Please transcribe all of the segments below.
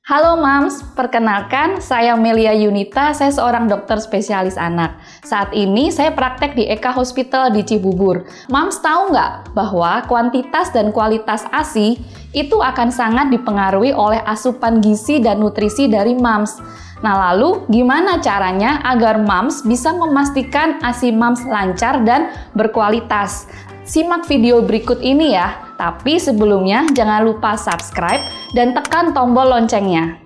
Halo Mams, perkenalkan saya Melia Yunita, saya seorang dokter spesialis anak. Saat ini saya praktek di Eka Hospital di Cibubur. Mams tahu nggak bahwa kuantitas dan kualitas ASI itu akan sangat dipengaruhi oleh asupan gizi dan nutrisi dari Mams. Nah lalu gimana caranya agar Mams bisa memastikan ASI Mams lancar dan berkualitas? Simak video berikut ini ya, tapi sebelumnya jangan lupa subscribe dan tekan tombol loncengnya.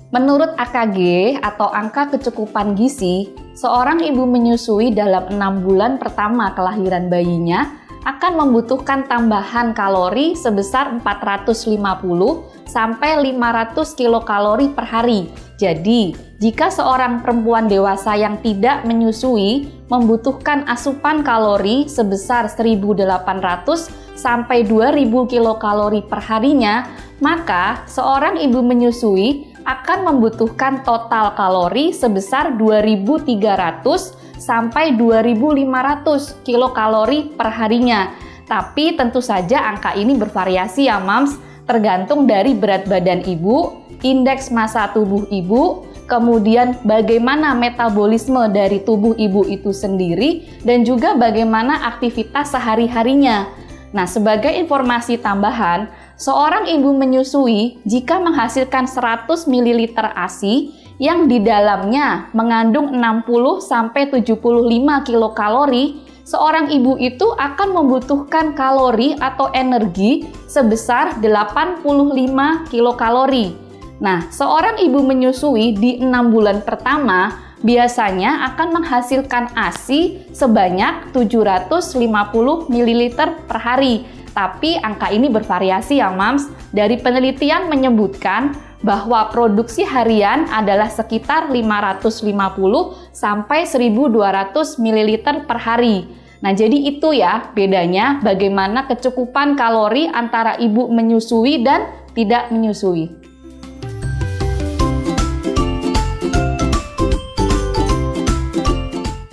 Menurut AKG atau angka kecukupan gizi, seorang ibu menyusui dalam 6 bulan pertama kelahiran bayinya akan membutuhkan tambahan kalori sebesar 450 sampai 500 kilokalori per hari. Jadi, jika seorang perempuan dewasa yang tidak menyusui membutuhkan asupan kalori sebesar 1.800 sampai 2.000 kilokalori per harinya, maka seorang ibu menyusui akan membutuhkan total kalori sebesar 2.300 sampai 2.500 kilokalori per harinya. Tapi tentu saja angka ini bervariasi ya Mams, tergantung dari berat badan ibu, indeks massa tubuh ibu, kemudian bagaimana metabolisme dari tubuh ibu itu sendiri, dan juga bagaimana aktivitas sehari-harinya. Nah, sebagai informasi tambahan, seorang ibu menyusui jika menghasilkan 100 ml ASI yang di dalamnya mengandung 60-75 kilokalori, seorang ibu itu akan membutuhkan kalori atau energi sebesar 85 kilokalori. Nah, seorang ibu menyusui di 6 bulan pertama biasanya akan menghasilkan ASI sebanyak 750 ml per hari. Tapi angka ini bervariasi ya Mams. Dari penelitian menyebutkan bahwa produksi harian adalah sekitar 550 sampai 1.200 ml per hari. Nah, jadi itu ya bedanya bagaimana kecukupan kalori antara ibu menyusui dan tidak menyusui.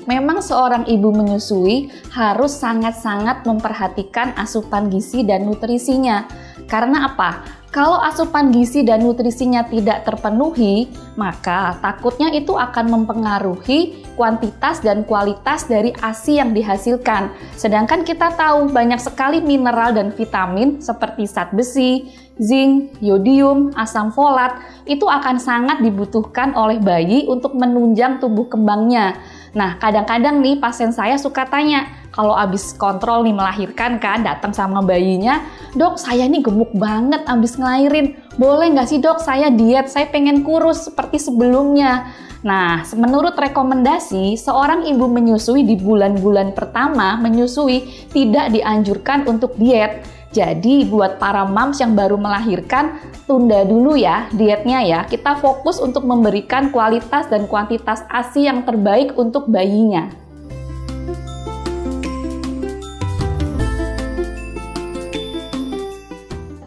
Memang seorang ibu menyusui harus sangat-sangat memperhatikan asupan gizi dan nutrisinya. Karena apa? Kalau asupan gizi dan nutrisinya tidak terpenuhi, maka takutnya itu akan mempengaruhi kuantitas dan kualitas dari ASI yang dihasilkan. Sedangkan kita tahu banyak sekali mineral dan vitamin seperti zat besi, zinc, yodium, asam folat, itu akan sangat dibutuhkan oleh bayi untuk menunjang tumbuh kembangnya. Nah, kadang-kadang nih pasien saya suka tanya, kalau abis kontrol nih melahirkan kan, datang sama bayinya, "Dok, saya nih gemuk banget abis ngelahirin. Boleh nggak sih dok saya diet? Saya pengen kurus seperti sebelumnya." Nah, menurut rekomendasi, seorang ibu menyusui di bulan-bulan pertama menyusui tidak dianjurkan untuk diet. Jadi buat para moms yang baru melahirkan, tunda dulu ya dietnya ya. Kita fokus untuk memberikan kualitas dan kuantitas ASI yang terbaik untuk bayinya.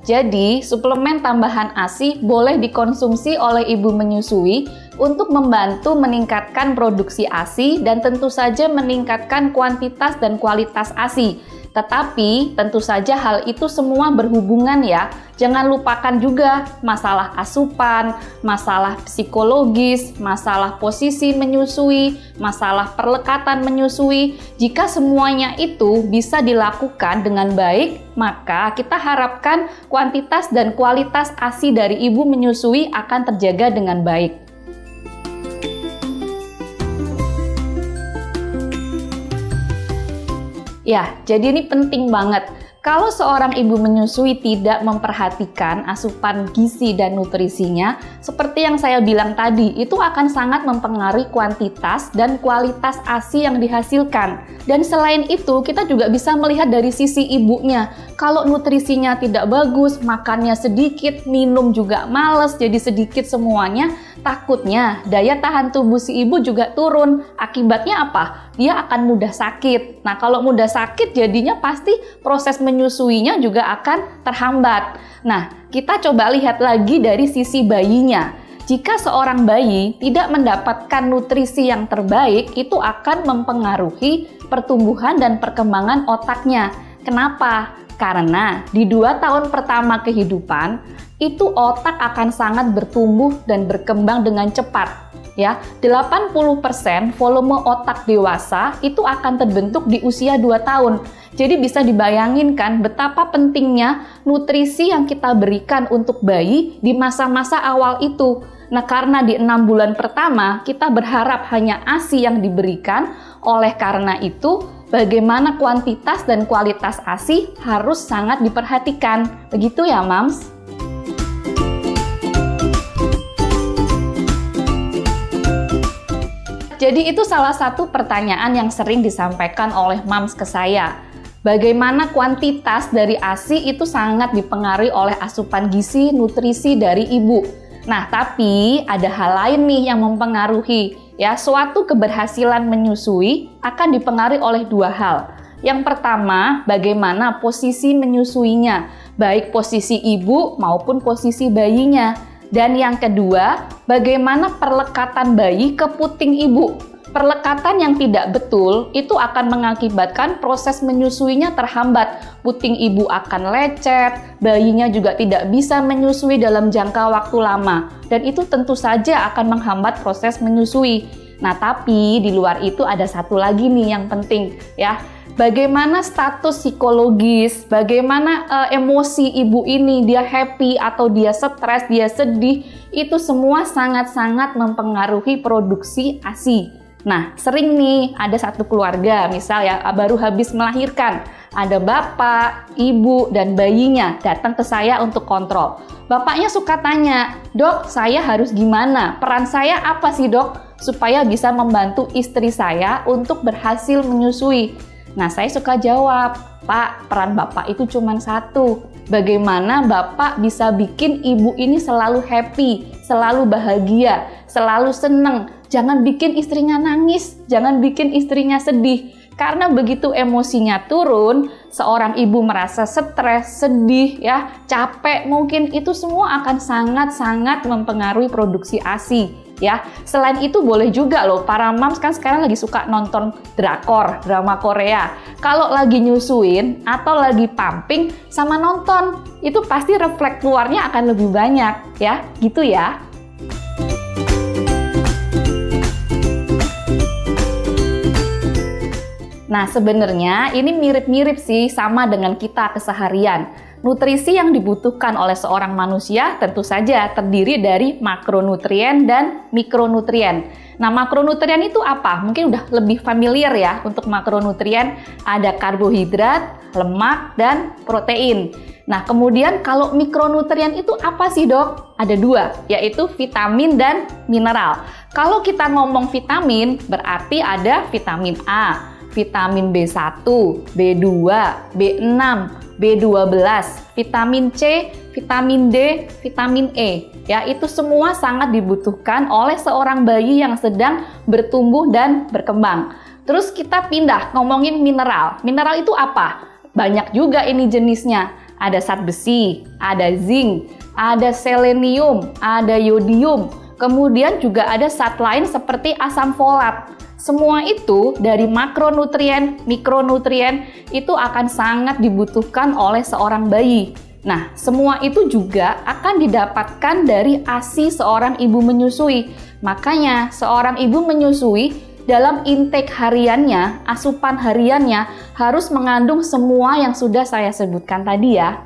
Jadi, suplemen tambahan ASI boleh dikonsumsi oleh ibu menyusui untuk membantu meningkatkan produksi ASI dan tentu saja meningkatkan kuantitas dan kualitas ASI. Tetapi tentu saja hal itu semua berhubungan ya. Jangan lupakan juga masalah asupan, masalah psikologis, masalah posisi menyusui, masalah perlekatan menyusui. Jika semuanya itu bisa dilakukan dengan baik, maka kita harapkan kuantitas dan kualitas ASI dari ibu menyusui akan terjaga dengan baik. Ya, jadi ini penting banget. Kalau seorang ibu menyusui tidak memperhatikan asupan gizi dan nutrisinya, seperti yang saya bilang tadi, itu akan sangat mempengaruhi kuantitas dan kualitas ASI yang dihasilkan. Dan selain itu, kita juga bisa melihat dari sisi ibunya. Kalau nutrisinya tidak bagus, makannya sedikit, minum juga males, jadi sedikit semuanya, takutnya daya tahan tubuh si ibu juga turun. Akibatnya apa? Dia akan mudah sakit. Nah, kalau mudah sakit jadinya pasti proses menyusuinya juga akan terhambat. Nah, kita coba lihat lagi dari sisi bayinya. Jika seorang bayi tidak mendapatkan nutrisi yang terbaik, itu akan mempengaruhi pertumbuhan dan perkembangan otaknya. Kenapa? Karena di 2 tahun pertama kehidupan, itu otak akan sangat bertumbuh dan berkembang dengan cepat. Ya, 80% volume otak dewasa itu akan terbentuk di usia 2 tahun. Jadi bisa dibayangin kan betapa pentingnya nutrisi yang kita berikan untuk bayi di masa-masa awal itu. Nah, karena di 6 bulan pertama kita berharap hanya ASI yang diberikan, oleh karena itu bagaimana kuantitas dan kualitas ASI harus sangat diperhatikan. Begitu ya, Mams? Jadi itu salah satu pertanyaan yang sering disampaikan oleh Mams ke saya. Bagaimana kuantitas dari ASI itu sangat dipengaruhi oleh asupan gizi, nutrisi dari ibu. Nah, tapi ada hal lain nih yang mempengaruhi. Ya, suatu keberhasilan menyusui akan dipengaruhi oleh 2 hal. Yang pertama, bagaimana posisi menyusuinya, baik posisi ibu maupun posisi bayinya. Dan yang kedua, bagaimana perlekatan bayi ke puting ibu. Perlekatan yang tidak betul itu akan mengakibatkan proses menyusuinya terhambat. Puting ibu akan lecet, bayinya juga tidak bisa menyusui dalam jangka waktu lama. Dan itu tentu saja akan menghambat proses menyusui. Nah, tapi di luar itu ada satu lagi nih yang penting ya. Bagaimana status psikologis, bagaimana emosi ibu ini, dia happy atau dia stres, dia sedih, itu semua sangat-sangat mempengaruhi produksi ASI. Nah, sering nih ada satu keluarga, misal ya baru habis melahirkan, ada bapak, ibu, dan bayinya datang ke saya untuk kontrol. Bapaknya suka tanya, "Dok, saya harus gimana? Peran saya apa sih, Dok? Supaya bisa membantu istri saya untuk berhasil menyusui." Nah, saya suka jawab, "Pak, peran Bapak itu cuma satu. Bagaimana Bapak bisa bikin ibu ini selalu happy, selalu bahagia, selalu seneng. Jangan bikin istrinya nangis, jangan bikin istrinya sedih." Karena begitu emosinya turun, seorang ibu merasa stres, sedih, ya, capek, mungkin itu semua akan sangat-sangat mempengaruhi produksi ASI. Ya, selain itu boleh juga loh, para moms kan sekarang lagi suka nonton drakor, drama Korea. Kalau lagi nyusuin atau lagi pumping sama nonton, itu pasti refleks keluarnya akan lebih banyak, ya, gitu ya. Nah, sebenarnya ini mirip-mirip sih sama dengan kita keseharian. Nutrisi yang dibutuhkan oleh seorang manusia tentu saja terdiri dari makronutrien dan mikronutrien. Nah, makronutrien itu apa? Mungkin udah lebih familiar ya untuk makronutrien. Ada karbohidrat, lemak, dan protein. Nah, kemudian kalau mikronutrien itu apa sih, Dok? Ada 2, yaitu vitamin dan mineral. Kalau kita ngomong vitamin, berarti ada vitamin A, vitamin B1, B2, B6, B12, vitamin C, vitamin D, vitamin E. Ya, itu semua sangat dibutuhkan oleh seorang bayi yang sedang bertumbuh dan berkembang. Terus kita pindah ngomongin mineral. Mineral itu apa? Banyak juga ini jenisnya. Ada zat besi, ada zinc, ada selenium, ada yodium. Kemudian juga ada zat lain seperti asam folat. Semua itu dari makronutrien, mikronutrien itu akan sangat dibutuhkan oleh seorang bayi. Nah, semua itu juga akan didapatkan dari ASI seorang ibu menyusui. Makanya, seorang ibu menyusui dalam intake hariannya, asupan hariannya harus mengandung semua yang sudah saya sebutkan tadi ya.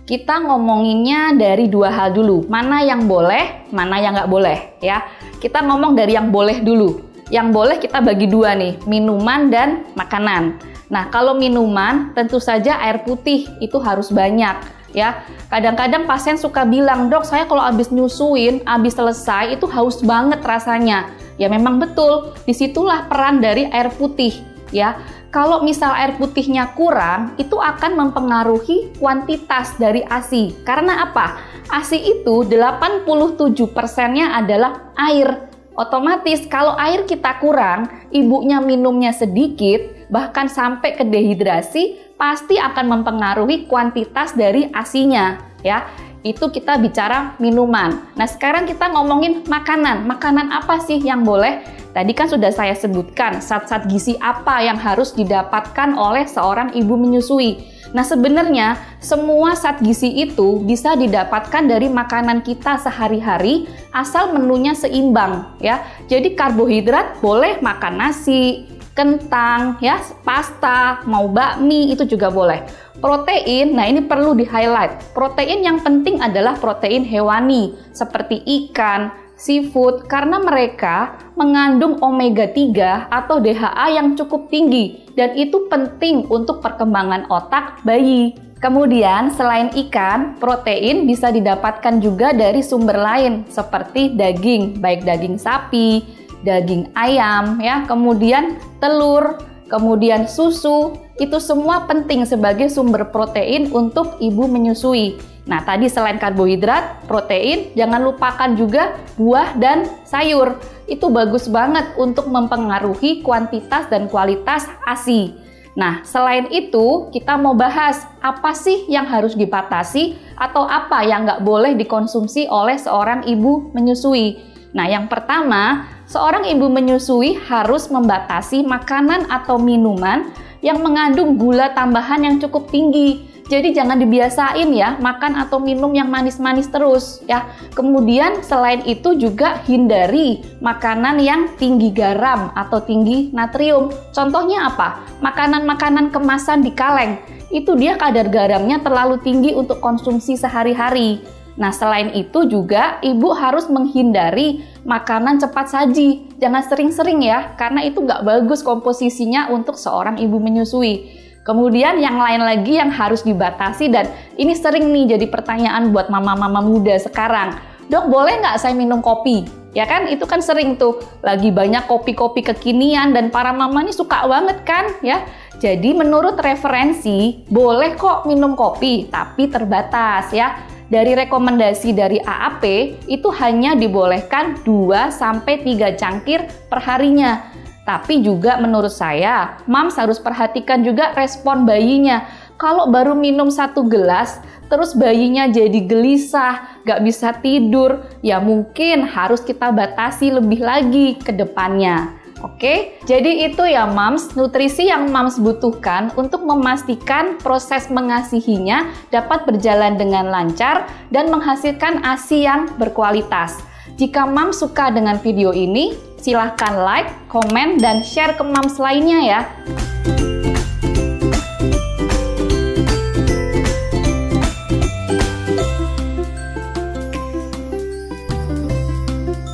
Kita ngomonginnya dari 2 hal dulu, mana yang boleh, mana yang nggak boleh ya. Kita ngomong dari yang boleh dulu. Yang boleh kita bagi 2 nih, minuman dan makanan. Nah, kalau minuman tentu saja air putih itu harus banyak ya. Kadang-kadang pasien suka bilang, "Dok, saya kalau habis nyusuin, habis selesai itu haus banget rasanya." Ya memang betul, disitulah peran dari air putih ya. Kalau misal air putihnya kurang, itu akan mempengaruhi kuantitas dari ASI. Karena apa? ASI itu 87%-nya adalah air. Otomatis kalau air kita kurang, ibunya minumnya sedikit, bahkan sampai ke dehidrasi, pasti akan mempengaruhi kuantitas dari ASI-nya ya. Itu kita bicara minuman. Nah, sekarang kita ngomongin makanan. Makanan apa sih yang boleh? Tadi kan sudah saya sebutkan zat-zat gizi apa yang harus didapatkan oleh seorang ibu menyusui. Nah, sebenarnya semua zat gizi itu bisa didapatkan dari makanan kita sehari-hari asal menunya seimbang ya. Jadi karbohidrat boleh makan nasi, kentang, ya, pasta, mau bakmi itu juga boleh. Protein, nah ini perlu di-highlight. Protein yang penting adalah protein hewani seperti ikan, seafood karena mereka mengandung omega 3 atau DHA yang cukup tinggi dan itu penting untuk perkembangan otak bayi. Kemudian selain ikan, protein bisa didapatkan juga dari sumber lain seperti daging, baik daging sapi, daging ayam ya, kemudian telur, kemudian susu. Itu semua penting sebagai sumber protein untuk ibu menyusui. Nah, tadi selain karbohidrat, protein, jangan lupakan juga buah dan sayur. Itu bagus banget untuk mempengaruhi kuantitas dan kualitas ASI. Nah, selain itu, kita mau bahas apa sih yang harus dibatasi atau apa yang nggak boleh dikonsumsi oleh seorang ibu menyusui. Nah, yang pertama, seorang ibu menyusui harus membatasi makanan atau minuman yang mengandung gula tambahan yang cukup tinggi. Jadi jangan dibiasain ya makan atau minum yang manis-manis terus ya. Kemudian selain itu juga hindari makanan yang tinggi garam atau tinggi natrium. Contohnya apa? Makanan-makanan kemasan di kaleng. Itu dia kadar garamnya terlalu tinggi untuk konsumsi sehari-hari. Nah, selain itu juga ibu harus menghindari makanan cepat saji. Jangan sering-sering ya, karena itu nggak bagus komposisinya untuk seorang ibu menyusui. Kemudian yang lain lagi yang harus dibatasi dan ini sering nih jadi pertanyaan buat mama-mama muda sekarang. Dok, boleh nggak saya minum kopi? Ya kan, itu kan sering tuh. Lagi banyak kopi-kopi kekinian dan para mama ini suka banget kan ya. Jadi menurut referensi, boleh kok minum kopi, tapi terbatas ya. Dari rekomendasi dari AAP, itu hanya dibolehkan 2-3 cangkir per harinya. Tapi juga menurut saya, moms harus perhatikan juga respon bayinya. Kalau baru minum 1 gelas, terus bayinya jadi gelisah, gak bisa tidur, ya mungkin harus kita batasi lebih lagi ke depannya. Oke, jadi itu ya moms, nutrisi yang moms butuhkan untuk memastikan proses mengasihinya dapat berjalan dengan lancar dan menghasilkan ASI yang berkualitas. Jika moms suka dengan video ini, silahkan like, komen, dan share ke moms lainnya ya.